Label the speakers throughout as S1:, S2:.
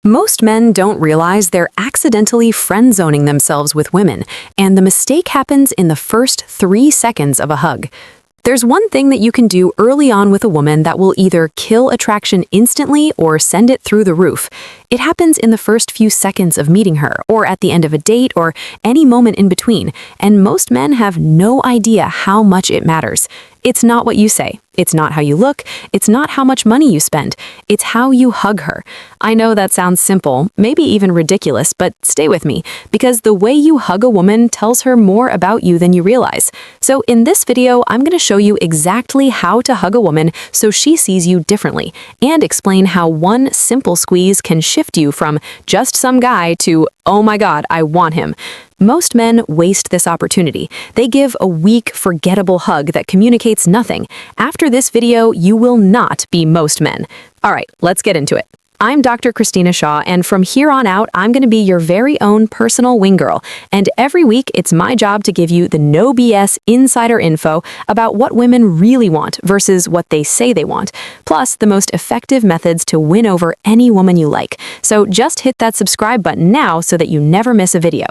S1: Most men don't realize they're accidentally friend-zoning themselves with women, and the mistake happens in the first 3 seconds of a hug. There's one thing that you can do early on with a woman that will either kill attraction instantly or send it through the roof. It happens in the first few seconds of meeting her, or at the end of a date, or any moment in between, and most men have no idea how much it matters. It's not what you say. It's not how you look. It's not how much money you spend. It's how you hug her. I know that sounds simple, maybe even ridiculous, but stay with me, because the way you hug a woman tells her more about you than you realize. So in this video, I'm going to show you exactly how to hug a woman so she sees you differently, and explain how one simple squeeze can shift you from just some guy to, oh my God, I want him. Most men waste this opportunity. They give a weak, forgettable hug that communicates nothing. After this video, you will not be most men. All right, let's get into it. I'm Dr. Christina Shaw, and from here on out, I'm going to be your very own personal wing girl. And every week, it's my job to give you the no BS insider info about what women really want versus what they say they want, plus the most effective methods to win over any woman you like. So just hit that subscribe button now so that you never miss a video.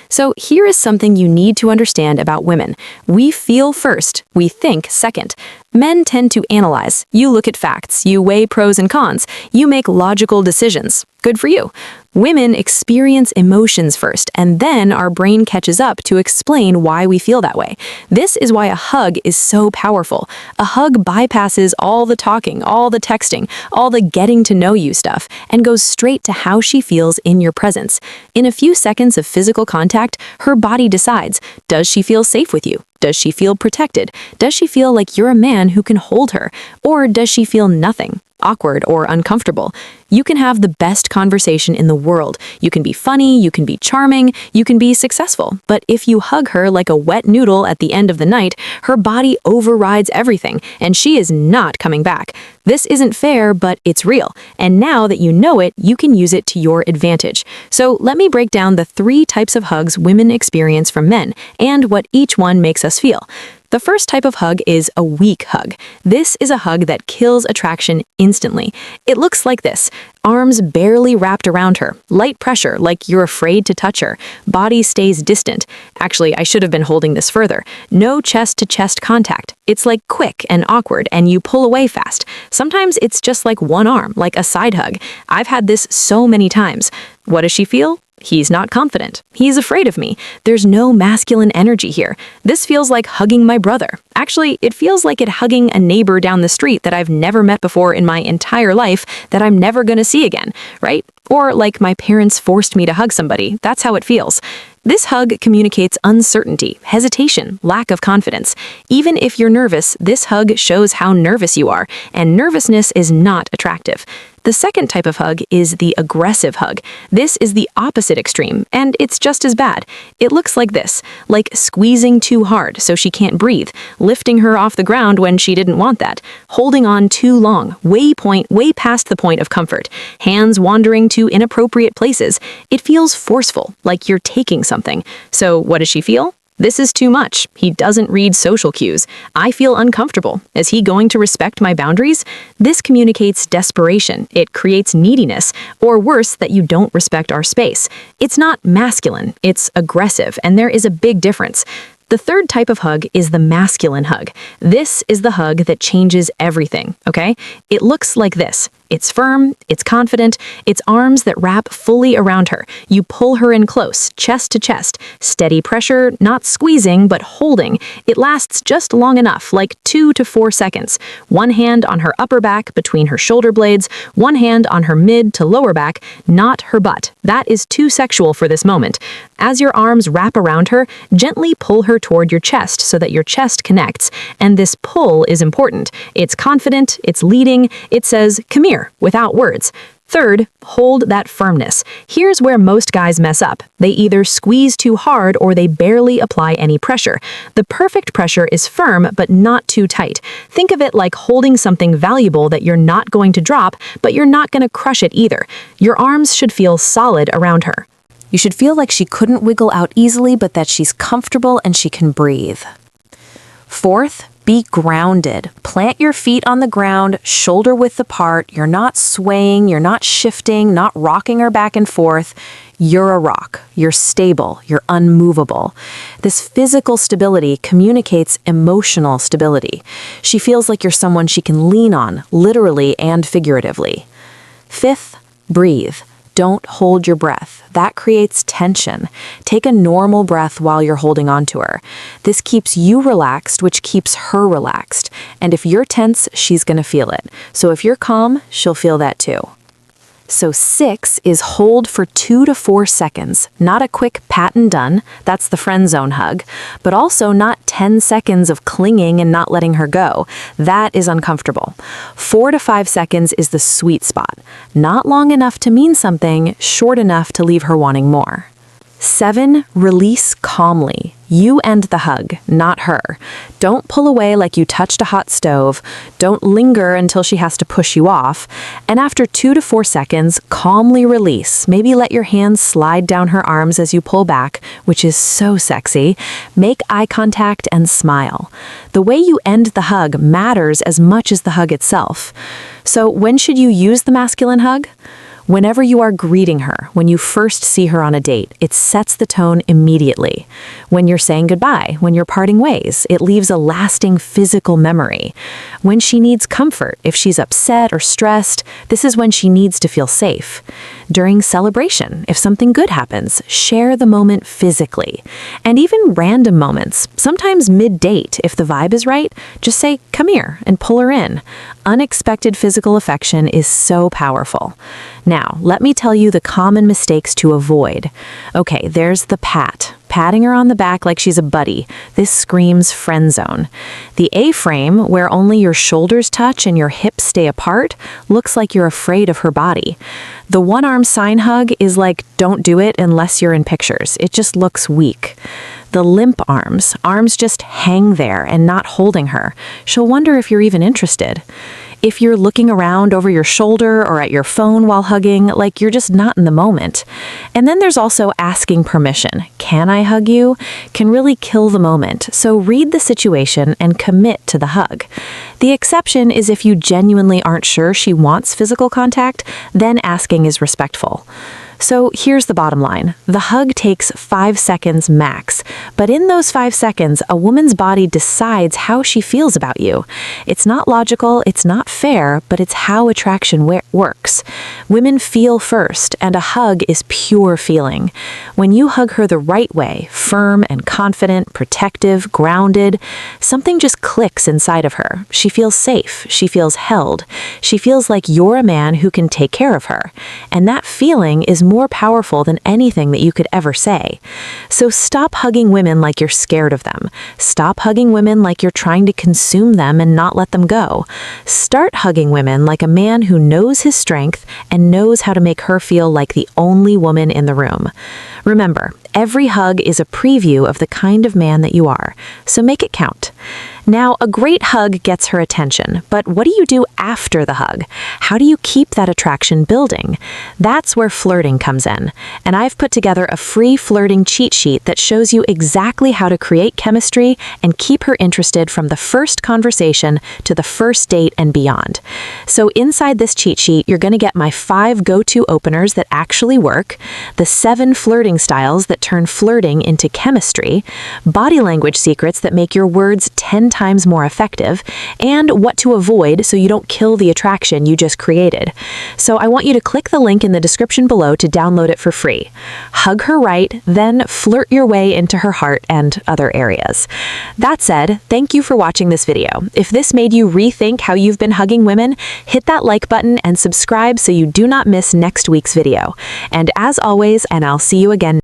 S1: So here is something you need to understand about women. We feel first, we think second. Men tend to analyze. You look at facts, you weigh pros and cons, you make logical decisions. Good for you. Women experience emotions first, and then our brain catches up to explain why we feel that way. This is why a hug is so powerful. A hug bypasses all the talking, all the texting, all the getting to know you stuff, and goes straight to how she feels in your presence. In a few seconds of physical contact, her body decides, does she feel safe with you? Does she feel protected? Does she feel like you're a man who can hold her? Or does she feel nothing, awkward or uncomfortable? You can have the best conversation in the world. You can be funny, you can be charming, you can be successful. But if you hug her like a wet noodle at the end of the night, her body overrides everything, and she is not coming back. This isn't fair, but it's real. And now that you know it, you can use it to your advantage. So let me break down the 3 types of hugs women experience from men, and what each one makes us feel. The first type of hug is a weak hug. This is a hug that kills attraction instantly. It looks like this. Arms barely wrapped around her, light pressure like you're afraid to touch her, body stays distant. Actually, I should have been holding this further. No chest-to-chest contact. It's like quick and awkward, and you pull away fast. Sometimes it's just like one arm, like a side hug. I've had this so many times. What does she feel? He's not confident. He's afraid of me. There's no masculine energy here. This feels like hugging my brother. Actually, it feels like hugging a neighbor down the street that I've never met before in my entire life that I'm never gonna see again, right? Or like my parents forced me to hug somebody. That's how it feels. This hug communicates uncertainty, hesitation, lack of confidence. Even if you're nervous, this hug shows how nervous you are, and nervousness is not attractive. The second type of hug is the aggressive hug. This is the opposite extreme, and it's just as bad. It looks like this, like squeezing too hard so she can't breathe, lifting her off the ground when she didn't want that, holding on too long, way past the point of comfort, hands wandering to inappropriate places. It feels forceful, like you're taking something. So what does she feel? This is too much. He doesn't read social cues. I feel uncomfortable. Is he going to respect my boundaries? This communicates desperation. It creates neediness, or worse, that you don't respect our space. It's not masculine, it's aggressive, and there is a big difference. The third type of hug is the masculine hug. This is the hug that changes everything, okay? It looks like this. It's firm, it's confident, it's arms that wrap fully around her. You pull her in close, chest to chest. Steady pressure, not squeezing, but holding. It lasts just long enough, like 2 to 4 seconds. One hand on her upper back between her shoulder blades, one hand on her mid to lower back, not her butt. That is too sexual for this moment. As your arms wrap around her, gently pull her toward your chest so that your chest connects. And this pull is important. It's confident, it's leading, it says, come here, without words. Third, hold that firmness. Here's where most guys mess up. They either squeeze too hard or they barely apply any pressure. The perfect pressure is firm but not too tight. Think of it like holding something valuable that you're not going to drop, but you're not going to crush it either. Your arms should feel solid around her. You should feel like she couldn't wiggle out easily, but that she's comfortable and she can breathe. Fourth, be Be grounded. Plant your feet on the ground, shoulder width apart. You're not swaying, you're not shifting, not rocking her back and forth. You're a rock. You're stable. You're unmovable. This physical stability communicates emotional stability. She feels like you're someone she can lean on, literally and figuratively. Fifth, breathe. Don't hold your breath. That creates tension. Take a normal breath while you're holding on to her. This keeps you relaxed, which keeps her relaxed. And if you're tense, she's going to feel it. So if you're calm, she'll feel that too. So 6 is hold for 2 to 4 seconds. Not a quick pat and done, that's the friend zone hug, but also not 10 seconds of clinging and not letting her go. That is uncomfortable. 4 to 5 seconds is the sweet spot. Not long enough to mean something, short enough to leave her wanting more. 7, release calmly. You end the hug, not her. Don't pull away like you touched a hot stove. Don't linger until she has to push you off. And after 2 to 4 seconds, calmly release. Maybe let your hands slide down her arms as you pull back, which is so sexy. Make eye contact and smile. The way you end the hug matters as much as the hug itself. So when should you use the masculine hug? Whenever you are greeting her, when you first see her on a date, it sets the tone immediately. When you're saying goodbye, when you're parting ways, it leaves a lasting physical memory. When she needs comfort, if she's upset or stressed, this is when she needs to feel safe. During celebration, if something good happens, share the moment physically. And even random moments, sometimes mid-date, if the vibe is right, just say, "Come here," and pull her in. Unexpected physical affection is so powerful. Now, let me tell you the common mistakes to avoid. Okay, there's the pat. Patting her on the back like she's a buddy. This screams friend zone. The A-frame, where only your shoulders touch and your hips stay apart, looks like you're afraid of her body. The one-arm sign hug is like, don't do it unless you're in pictures. It just looks weak. The limp arms just hang there and not holding her. She'll wonder if you're even interested. If you're looking around over your shoulder or at your phone while hugging, like you're just not in the moment. And then there's also asking permission. Can I hug you? Can really kill the moment. So read the situation and commit to the hug. The exception is if you genuinely aren't sure she wants physical contact, then asking is respectful. So here's the bottom line. The hug takes 5 seconds max, but in those 5 seconds, a woman's body decides how she feels about you. It's not logical, it's not fair, but it's how attraction works. Women feel first, and a hug is pure feeling. When you hug her the right way, firm and confident, protective, grounded, something just clicks inside of her. She feels safe, she feels held, she feels like you're a man who can take care of her. And that feeling is more powerful than anything that you could ever say. So stop hugging women like you're scared of them. Stop hugging women like you're trying to consume them and not let them go. Start hugging women like a man who knows his strength and knows how to make her feel like the only woman in the room. Remember, every hug is a preview of the kind of man that you are, so make it count. Now, a great hug gets her attention, but what do you do after the hug? How do you keep that attraction building? That's where flirting comes in, and I've put together a free flirting cheat sheet that shows you exactly how to create chemistry and keep her interested from the first conversation to the first date and beyond. So inside this cheat sheet, you're going to get my 5 go-to openers that actually work, the 7 flirting styles that turn flirting into chemistry, body language secrets that make your words 10 times more effective, and what to avoid so you don't kill the attraction you just created. So I want you to click the link in the description below to download it for free. Hug her right, then flirt your way into her heart and other areas. That said, thank you for watching this video. If this made you rethink how you've been hugging women, hit that like button and subscribe so you do not miss next week's video. And as always, and I'll see you again